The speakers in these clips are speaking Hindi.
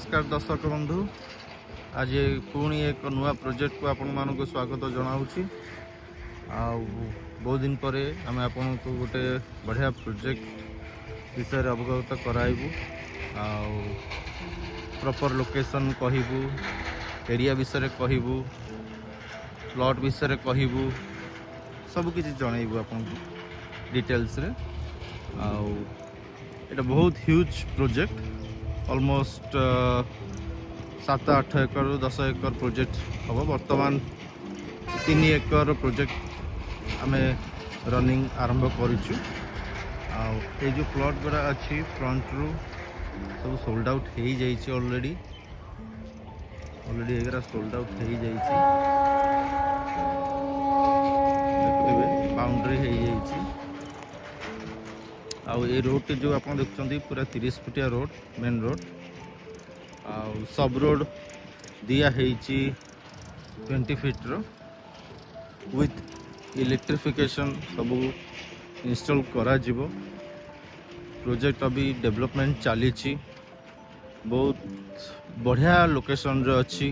नमस्कार दर्शक बंधु, आज पुणी एक नुआ प्रोजेक्ट को आपण मानक स्वागत जनाऊँगी। बहुत दिन पर आम आपन को गोटे बढ़िया प्रोजेक्ट विषय अवगत कराइबू। प्रॉपर लोकेशन कहबू, एरिया विषय कहबू, प्लॉट विषय कहबू, सबकि जनइबू आपन डिटेल्स रे। एटा बहुत ह्यूज प्रोजेक्ट, ऑलमोस्ट 7-8 एकर 10 एकर प्रोजेक्ट हम। बर्तमान 3 एकर प्रोजेक्ट आम रनिंग आरंभ करूँ। ये जो प्लॉट गुड़ा अच्छी फ्रंट रू सब सोल्ड आउट हो जाइए ऑलरेडी एगरा सोल्ड आउट हो जाइए। बाउंड्री हो जाइए। ये रोड जो आप देखते पूरा 30 फुटिया रोड, मेन रोड। सब रोड दिया है 20 फीट रो विथ इलेक्ट्रिफिकेशन सब इंस्टॉल करा जिवो। प्रोजेक्ट अभी डेवलपमेंट चली। बहुत बढ़िया लोकेशन रे अच्छी।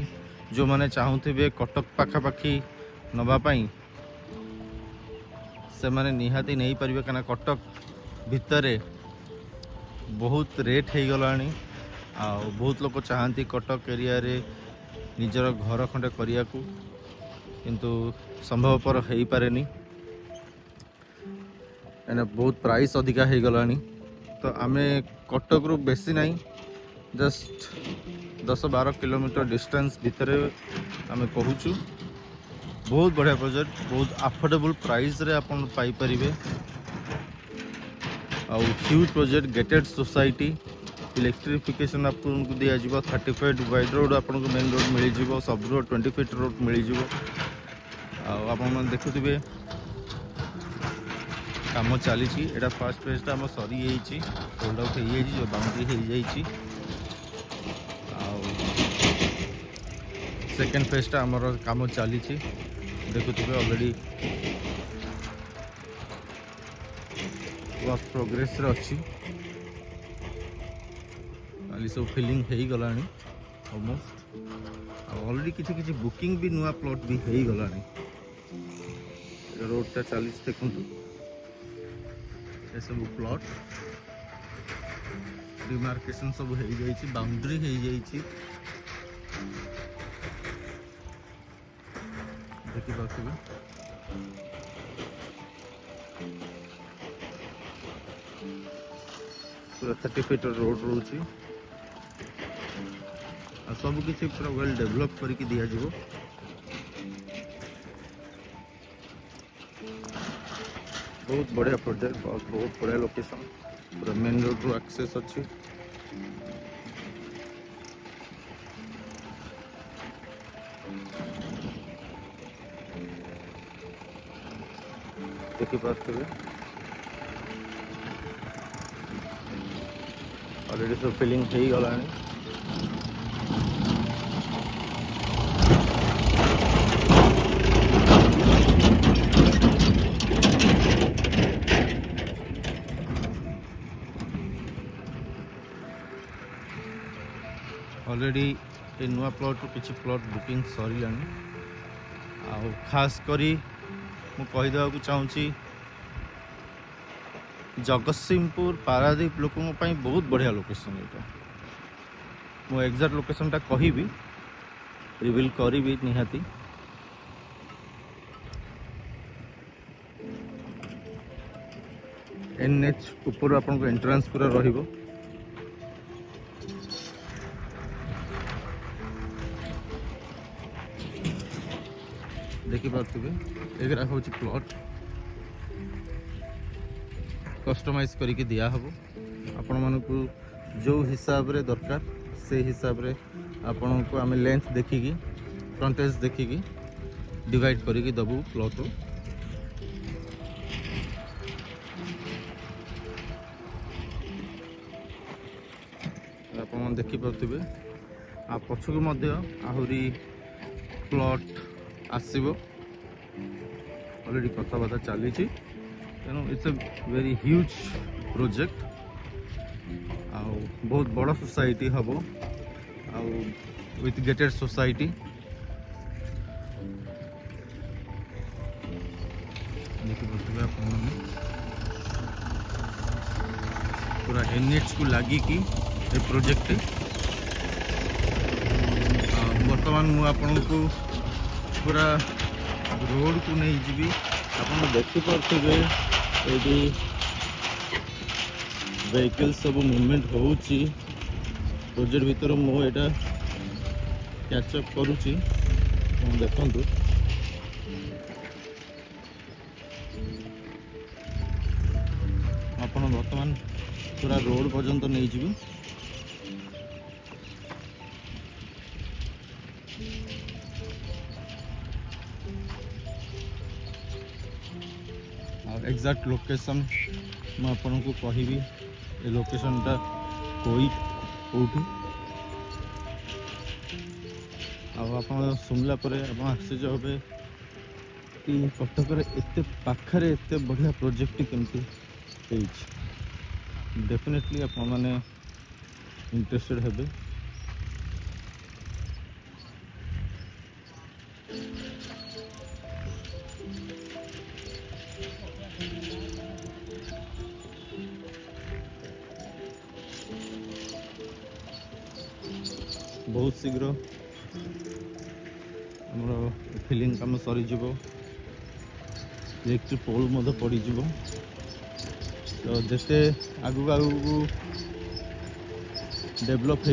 जो माने चाहूथिबे कटक पाखापाखी नवापाई से माने निहाती नहीं पारिबे, कना कटक भितरे बहुत रेट हो गलानी। बहुत लोग चाहती कटक एरिया रे निजर घर खंडे करिया को, किंतु संभवपर हो पारे नहीं, बहुत प्राइस अधिका हो गलानी। तो आमे कटक रु बेसी नहीं, जस्ट 10-12 किलोमीटर डिस्टेंस भितर आमे कहूचु। बहुत बढ़िया प्रोजेक्ट, बहुत अफोर्डेबल प्राइस रे आपन पाई परिबे। Huge project, gated society, electrification आपको दिया जाव। 30 फीट वाइड रोड आपको मेन रोड मिल जाव। सब रोड 20 फीट रोड मिल जाव। आप देखुवे काम चली। एटा फर्स्ट फेज आम सरी सोल्ड आउट हो जो बाउंड्री हो जाइए। सेकेंड फेज आमर काम चली देखुवे ऑलरेडी वर्क प्रोग्रेस रे अच्छी। सब फिलिंग हो गलानी ऑलमोस्ट। ऑलरेडी किसी किसी बुकिंग भी नुआ प्लॉट भी हो गलानी। रोडटा चली देखु, ये सब प्लॉट डिमार्केशन सब हो जाइए, बाउंड्री हो जाइए। देखिए पूरा 30 फीट रोड रोची। सब किसी पूरा वेल डेवलप करके दिया जाव। बहुत बढ़िया प्रोजेक्ट, बहुत बढ़िया लोकेशन, पूरा मेन रोड रू एक्सेस अच्छी। देखी पारे ऑलरेडी सब फिलिंग हो गलानी। ऑलरेडी ये नुआ प्लॉट किसी प्लॉट बुकिंग सर खास करी मु कहीदेवा चाहूँगी जगतसिंहपुर पारादीप लोकों बहुत बढ़िया लोकेशन। यहाँ मु एग्जाक्ट लोकेशनटा कहि रिवील करी निहाती। NH ऊपर आपन एंट्रेंस पूरा रहिबो। देखी पारे एगरा हूँ प्लॉट कस्टमाइज करके दिया हबो। आपण मानकु जो हिसाब रे दरकार से हिसाब रे आपण को आम लेंथ देखिकी फ्रंटेज देखिकी डिवाइड करके दबू प्लॉट। आप देखी पारे आ पछकु मध्य आहुरी प्लॉट आसीबो। ऑलरेडी कथबार्ता चली। तेणु it's a very huge project. बहुत बड़ सोसाइटी हम। with gated society. देखिए आपण पूरा NH को लगी कि ए प्रोजेक्ट बर्तमान मु आपण को पूरा रोड को नहीं जीवी आपण देखिपे ये वेहिकल सब मूवमेंट होउची प्रोजेक्ट भीतर मु एटा कैचअप करुची देखंतु आपण वर्तमान पूरा रोड पर्यंत नहीं जीवी एग्जैक्ट लोकेशन मैं आपन को कहबी ए लोकेशन टा कोई कोठी आप सुनला पर आप आश्चर्य हे कि कटक एत पाखरे एत बढ़िया प्रोजेक्ट केमती डेफिनेटली आप मैंने इंटरेस्टेड हेबे बहुत शीघ्र आमर फिलिंग काम सरीज इलेक्ट्रिक पोल पड़ तो जिते आगू आगू डेवलप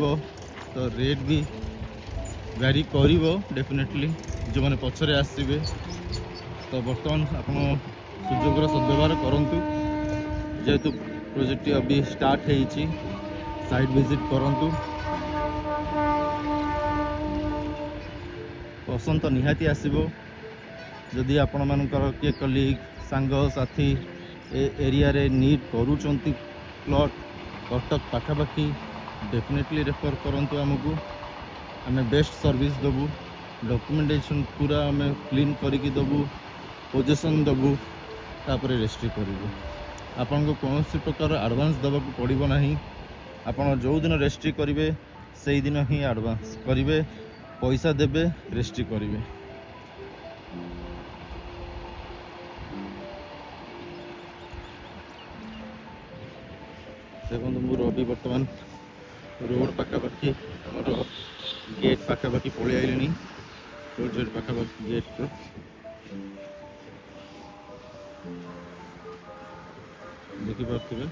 हो तो रेट भी गाड़ी कर डेफिनेटली जो मैंने पछरे आसबे तो बर्तमान आप सुजोगर सद्व्यवहार करंतु जेहेतु प्रोजेक्ट अभी स्टार्ट हो साइट विजिट करंतु पसंद तो निहाती आसबो जदि आपण मानकर किए कलीग सांग साथी ए एरिया रे नीड करूचंती प्लॉट कटक पाखापाखी डेफिनेटली रेफर करंतु आमको आम बेस्ट सर्विस देबू डॉक्यूमेंटेशन पूरा आम क्लीन करके देबू पोजीशन देबू तापर रेजिस्ट्री करूँ आपन को कौन सी प्रकार एडवांस देवा पड़ो ना आपन जो दिन रेजिस्ट्री करेंगे से दिन ही एडवांस करेंगे पैसा देवे रेजिस्ट्री करेंगे देखो मोर अभी बर्तमान रोड पाखापाखि गेट पाखापाखि पलि आइले प्रोजेक्ट पाखापाखि गेट रो देखि पार्थिबे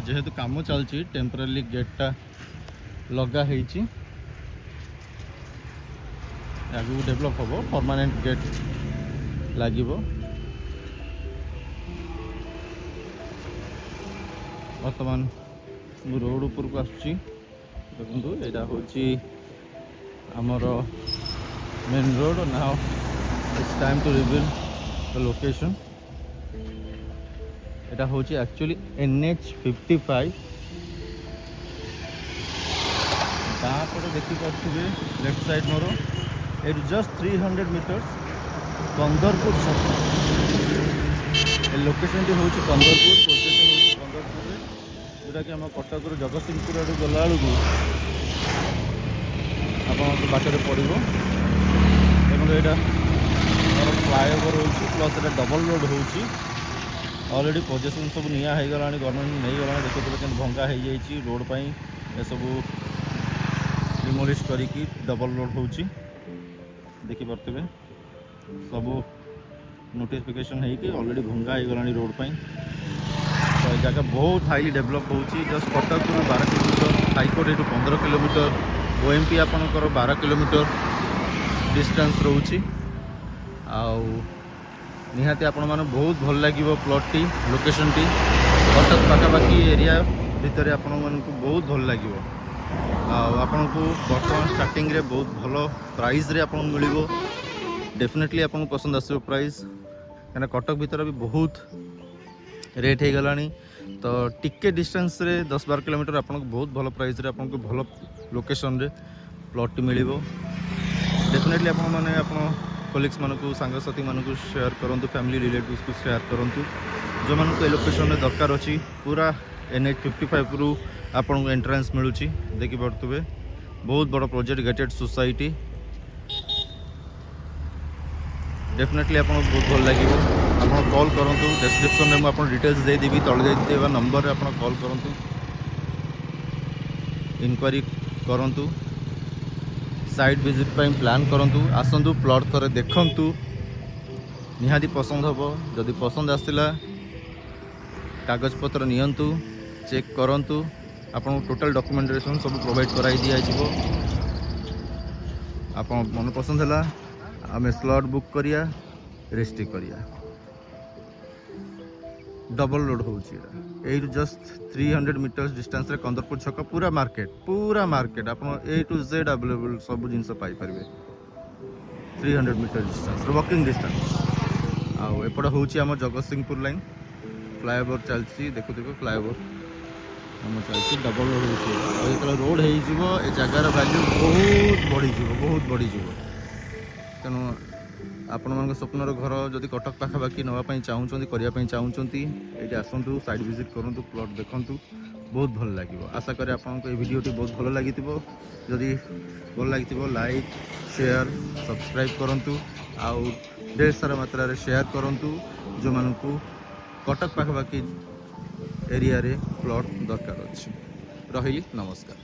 जेहेतु काम चलती टेम्पररी गेटा लगा आगू डेवलप हम परमानेंट गेट लगे बर्तमान रोड ऊपर को आसुची देखो यहाँ हूँ आमर main road now it's time to reveal the location এটা হচ্ছে एक्चुअली NH55 तापरे देखी पार्थिबे लेफ्ट साइड मोर एट जस्ट 300 मीटर्स कंदरपुर छक लोकेशन टी होची कंदरपुर प्रोजेक्ट होची कंदरपुर जोटा कि हम कटक जगतसिंहपुर आड़ गला बेलू आप बाटर पड़ो देखो यहाँ फ्लाईओवर हो प्लस एटा डबल रोड होची ऑलरेडी पोजेसन सब निया हो गला गवर्नमेंट नहीं गला देखते कि भंगा हो जाए रोड पर ये सब डिमोलिश करी डबल रोड हो देखिपे सब नोटिफिकेशन है ऑलरेडी भंगा हो गला रोड पर तो जगह बहुत हाईली डेवलप हो just Cuttack 12 kilometre high court you 15 kilometre OMP आपंकर 12 किलोमीटर डिस्टेंस रोची निहाती आपण माने बहुत भल लगे प्लॉट टी लोकेशन टी कटक पाखापाखी एरिया भितर आपण मानक बहुत भल लगे आपको बर्तमान स्टार्टिंग रे बहुत भल प्राइस रे आपको मिल डेफिनेटली आपको पसंद आसो प्राइस कहीं कटक भीतर भी बहुत रेट हो गला तो टिके डिस्टेंस रे 10-12 किलोमीटर आपको बहुत भल प्राइस रे आपको भल लोकेशन रे प्लॉट मिल डेफिनेटली आप मैंने कलिग्स मानक सांगसाथी मानक शेयर करूँ फैमिली रिलेटिव्स को शेयर करूँ जो मानक लोकेशन दरकार अच्छी पूरा NH 55 रु आपको एंट्रेंस मिलूँ देखिपे बहुत बड़ प्रोजेक्ट गेटेड सोसाइटी डेफिनेटली आपको बहुत भल लगे आप कॉल करूँ डिस्क्रिप्शन में मुझे डिटेल्स देदेवी तले देवा नंबर रे आप कॉल करूँ इनक्वारी करूँ साइट विजिट पर प्लान करूँ आसतु प्लॉट थरे देखूँ निहाती पसंद हम जदि पसंद आसला कागजपत्र नियंतु चेक करूँ आपको टोटल डॉक्यूमेंटेशन सब प्रोवाइड कराई दिज्व आप मन पसंद है आम स्लॉट बुक करिया रजिस्ट्री करिया डबल रोड होची जस्ट 300 मीटर्स डिस्टेंस रे कंदरपुर छक पूरा मार्केट आप A to Z अवेलेबल सब जिनस पाई परिबे 300 मीटर डिस्टेंस वॉकिंग डिस्टेंस आउ एपट होची आम जगतसिंहपुर लाइन फ्लाईओवर चलती देखुथिबे फ्लाईओवर आम चलती डबल रोड होची जो रोड हो जगार वैल्यू बहुत बढ़ी तेणु आपण मान स्वप्नर घर जदि कटक पाखापाखि नापी चाहूँगी करने चाहूँगी ये आसतु साइड विजिट करूँ प्लॉट देखूँ बहुत भल लगे आशा करें आपको ये वीडियोटी बहुत भल लगी जदि भल लगी लाइक शेयर सब्सक्राइब करूँ आउ ढेर सारा मात्रा शेयर करूँ जो मानू कटक पाखापाखि एरिया रे प्लॉट दरकार अच्छी रही नमस्कार।